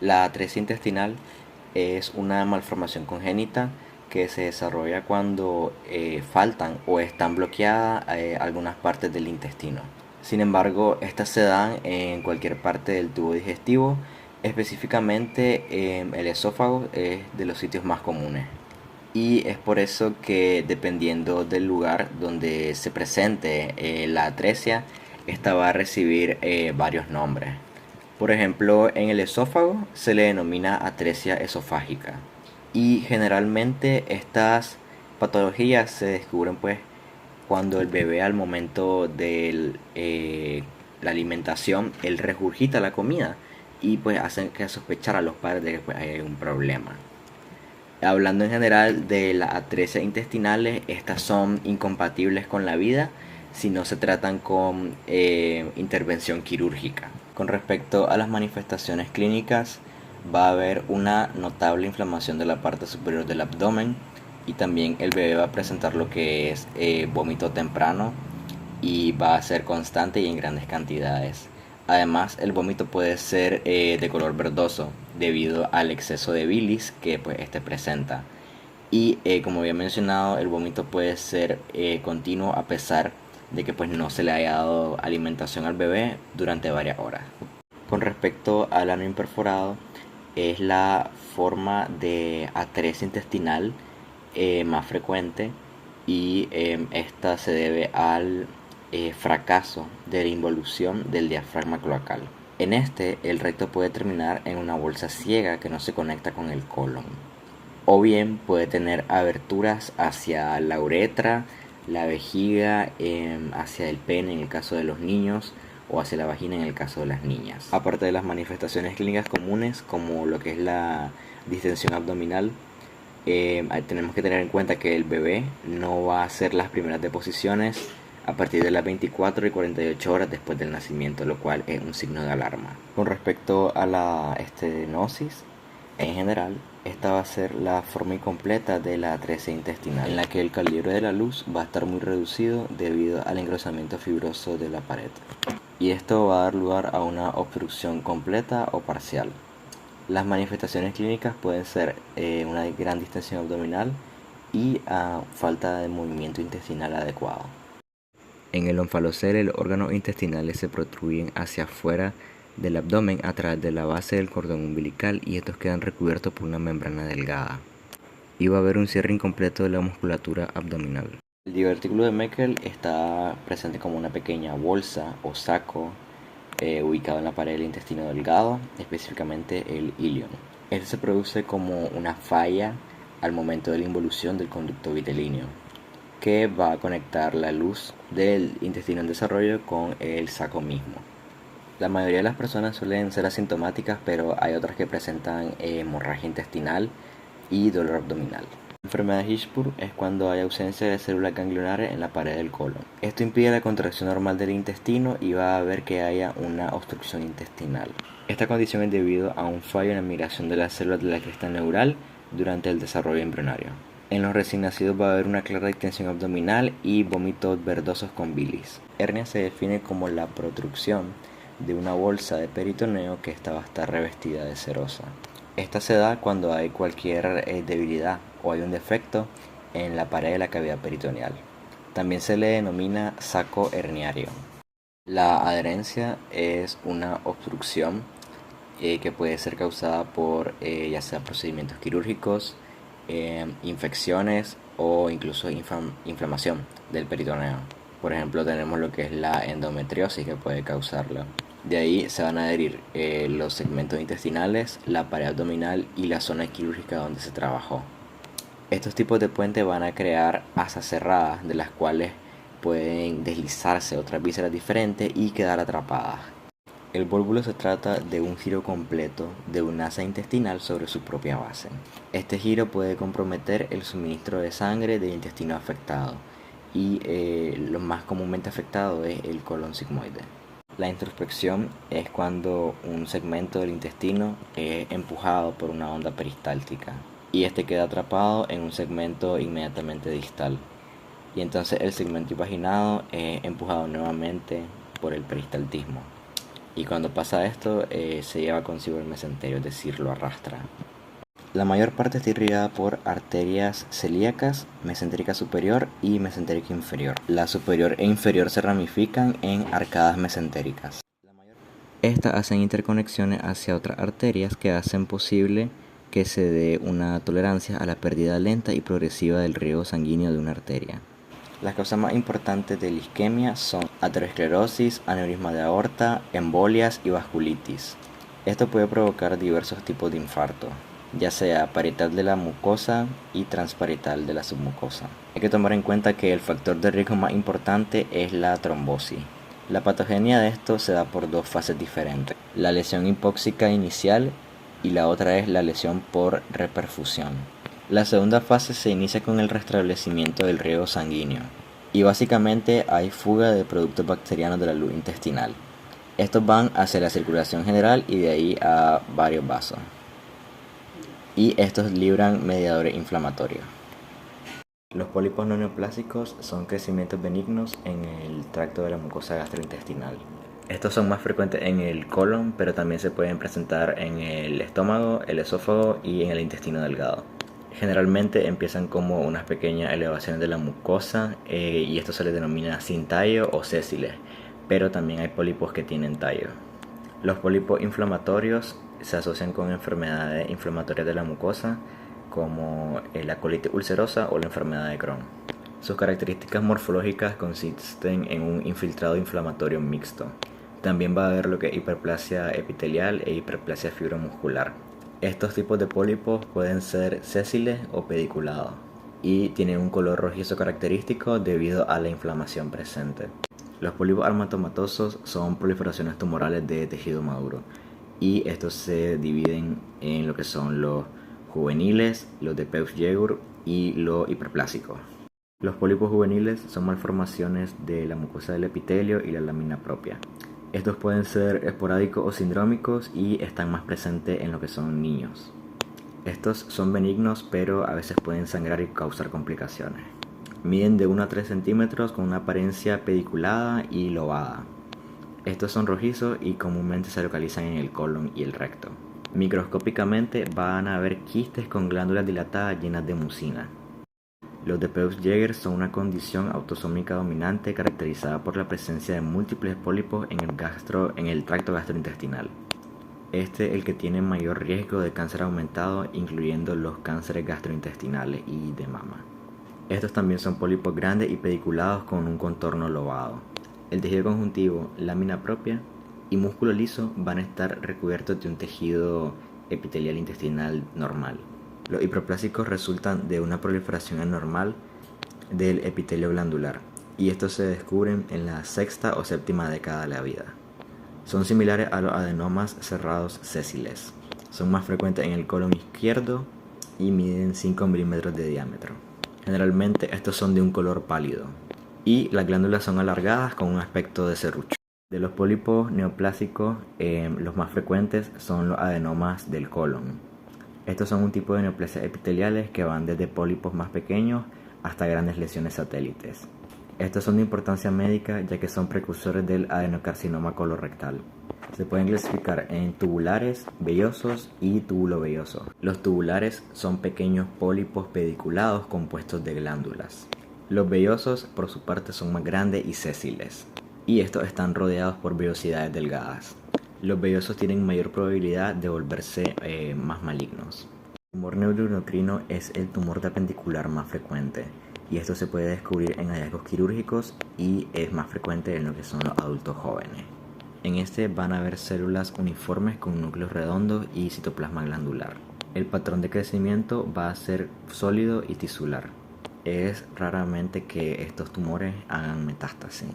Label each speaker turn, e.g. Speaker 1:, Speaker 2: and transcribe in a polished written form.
Speaker 1: La atresia intestinal es una malformación congénita que se desarrolla cuando faltan o están bloqueadas algunas partes del intestino. Sin embargo, estas se dan en cualquier parte del tubo digestivo, específicamente el esófago es de los sitios más comunes. Y es por eso que dependiendo del lugar donde se presente la atresia, esta va a recibir varios nombres. Por ejemplo, en el esófago se le denomina atresia esofágica. Y generalmente estas patologías se descubren pues cuando el bebé al momento de la alimentación, él regurgita la comida y pues hacen que sospechar a los padres de que pues, hay un problema. Hablando en general de las atresia intestinales, estas son incompatibles con la vida si no se tratan con intervención quirúrgica. Con respecto a las manifestaciones clínicas, va a haber una notable inflamación de la parte superior del abdomen y también el bebé va a presentar lo que es vómito temprano y va a ser constante y en grandes cantidades. Además, el vómito puede ser de color verdoso debido al exceso de bilis que pues este presenta. Y como había mencionado, el vómito puede ser continuo a pesar de que pues no se le haya dado alimentación al bebé durante varias horas. Con respecto al ano imperforado, es la forma de atresia intestinal más frecuente y esta se debe al fracaso de la involución del diafragma cloacal. En este, el recto puede terminar en una bolsa ciega que no se conecta con el colon. O bien puede tener aberturas hacia la uretra, la vejiga, hacia el pene en el caso de los niños o hacia la vagina en el caso de las niñas. Aparte de las manifestaciones clínicas comunes como lo que es la distensión abdominal, tenemos que tener en cuenta que el bebé no va a hacer las primeras deposiciones a partir de las 24 y 48 horas después del nacimiento, lo cual es un signo de alarma. Con respecto a la estenosis, en general, esta va a ser la forma incompleta de la atresia intestinal, en la que el calibre de la luz va a estar muy reducido debido al engrosamiento fibroso de la pared. Y esto va a dar lugar a una obstrucción completa o parcial. Las manifestaciones clínicas pueden ser una gran distensión abdominal y falta de movimiento intestinal adecuado. En el onfalocele, los órganos intestinales se protruyen hacia afuera del abdomen a través de la base del cordón umbilical y estos quedan recubiertos por una membrana delgada. Y va a haber un cierre incompleto de la musculatura abdominal. El divertículo de Meckel está presente como una pequeña bolsa o saco ubicado en la pared del intestino delgado, específicamente el ilion. Este se produce como una falla al momento de la involución del conducto vitelíneo, que va a conectar la luz del intestino en desarrollo con el saco mismo. La mayoría de las personas suelen ser asintomáticas, pero hay otras que presentan hemorragia intestinal y dolor abdominal. La enfermedad de Hirschsprung es cuando hay ausencia de células ganglionares en la pared del colon. Esto impide la contracción normal del intestino y va a haber que haya una obstrucción intestinal. Esta condición es debido a un fallo en la migración de las células de la cresta neural durante el desarrollo embrionario. En los recién nacidos va a haber una clara distensión abdominal y vómitos verdosos con bilis. Hernia se define como la protrusión de una bolsa de peritoneo que esta va a estar revestida de serosa. Esta se da cuando hay cualquier debilidad o hay un defecto en la pared de la cavidad peritoneal. También se le denomina saco herniario. La adherencia es una obstrucción que puede ser causada por ya sea procedimientos quirúrgicos, infecciones o incluso inflamación del peritoneo. Por ejemplo, tenemos lo que es la endometriosis que puede causarla. De ahí se van a adherir los segmentos intestinales, la pared abdominal y la zona quirúrgica donde se trabajó. Estos tipos de puentes van a crear asas cerradas de las cuales pueden deslizarse otras vísceras diferentes y quedar atrapadas. El vólvulo se trata de un giro completo de una asa intestinal sobre su propia base. Este giro puede comprometer el suministro de sangre del intestino afectado y lo más comúnmente afectado es el colon sigmoide. La introspección es cuando un segmento del intestino es empujado por una onda peristáltica y este queda atrapado en un segmento inmediatamente distal. Y entonces el segmento invaginado es empujado nuevamente por el peristaltismo. y cuando pasa esto se lleva consigo el mesenterio, es decir, lo arrastra. La mayor parte está irrigada por arterias celíacas, mesentérica superior y mesentérica inferior. La superior e inferior se ramifican en arcadas mesentéricas. Estas hacen interconexiones hacia otras arterias que hacen posible que se dé una tolerancia a la pérdida lenta y progresiva del riego sanguíneo de una arteria. Las causas más importantes de la isquemia son aterosclerosis, aneurisma de aorta, embolias y vasculitis. Esto puede provocar diversos tipos de infarto, ya sea parietal de la mucosa y transparietal de la submucosa. Hay que tomar en cuenta que el factor de riesgo más importante es la trombosis. La patogenia de esto se da por dos fases diferentes, la lesión hipóxica inicial y la otra es la lesión por reperfusión. La segunda fase se inicia con el restablecimiento del riego sanguíneo y básicamente hay fuga de productos bacterianos de la luz intestinal. Estos van hacia la circulación general y de ahí a varios vasos. Y estos libran mediadores inflamatorios. Los pólipos no neoplásicos son crecimientos benignos en el tracto de la mucosa gastrointestinal. Estos son más frecuentes en el colon, pero también se pueden presentar en el estómago, el esófago y en el intestino delgado. Generalmente empiezan como unas pequeñas elevaciones de la mucosa y esto se les denomina sin tallo o sésiles, pero también hay pólipos que tienen tallo. Los pólipos inflamatorios se asocian con enfermedades inflamatorias de la mucosa como la colitis ulcerosa o la enfermedad de Crohn. Sus características morfológicas consisten en un infiltrado inflamatorio mixto. También va a haber lo que es hiperplasia epitelial e hiperplasia fibromuscular. Estos tipos de pólipos pueden ser sésiles o pediculados y tienen un color rojizo característico debido a la inflamación presente. Los pólipos armatomatosos son proliferaciones tumorales de tejido maduro y estos se dividen en lo que son los juveniles, los de Peutz-Jeghers y los hiperplásicos. Los pólipos juveniles son malformaciones de la mucosa del epitelio y la lámina propia. Estos pueden ser esporádicos o sindrómicos y están más presentes en lo que son niños. Estos son benignos, pero a veces pueden sangrar y causar complicaciones. Miden de 1 a 3 centímetros con una apariencia pediculada y lobada. Estos son rojizos y comúnmente se localizan en el colon y el recto. Microscópicamente van a haber quistes con glándulas dilatadas llenas de mucina. Los de Peutz-Jeghers son una condición autosómica dominante caracterizada por la presencia de múltiples pólipos en el tracto gastrointestinal. Este es el que tiene mayor riesgo de cáncer aumentado, incluyendo los cánceres gastrointestinales y de mama. Estos también son pólipos grandes y pediculados con un contorno lobado. El tejido conjuntivo, lámina propia y músculo liso van a estar recubiertos de un tejido epitelial intestinal normal. Los hiperplásicos resultan de una proliferación anormal del epitelio glandular y estos se descubren en la sexta o séptima década de la vida. Son similares a los adenomas cerrados sésiles. Son más frecuentes en el colon izquierdo y miden 5 milímetros de diámetro. Generalmente estos son de un color pálido y las glándulas son alargadas con un aspecto de serrucho. De los pólipos neoplásicos, los más frecuentes son los adenomas del colon. Estos son un tipo de neoplasias epiteliales que van desde pólipos más pequeños hasta grandes lesiones satélites. Estos son de importancia médica ya que son precursores del adenocarcinoma colorectal. Se pueden clasificar en tubulares, vellosos y tubulovellosos. Los tubulares son pequeños pólipos pediculados compuestos de glándulas. Los vellosos, por su parte, son más grandes y sésiles, y estos están rodeados por vellosidades delgadas. Los vellosos tienen mayor probabilidad de volverse más malignos. El tumor neuroendocrino es el tumor de apendicular más frecuente y esto se puede descubrir en hallazgos quirúrgicos y es más frecuente en lo que son los adultos jóvenes. En este van a haber células uniformes con núcleos redondos y citoplasma glandular. El patrón de crecimiento va a ser sólido y tisular. Es raramente que estos tumores hagan metástasis.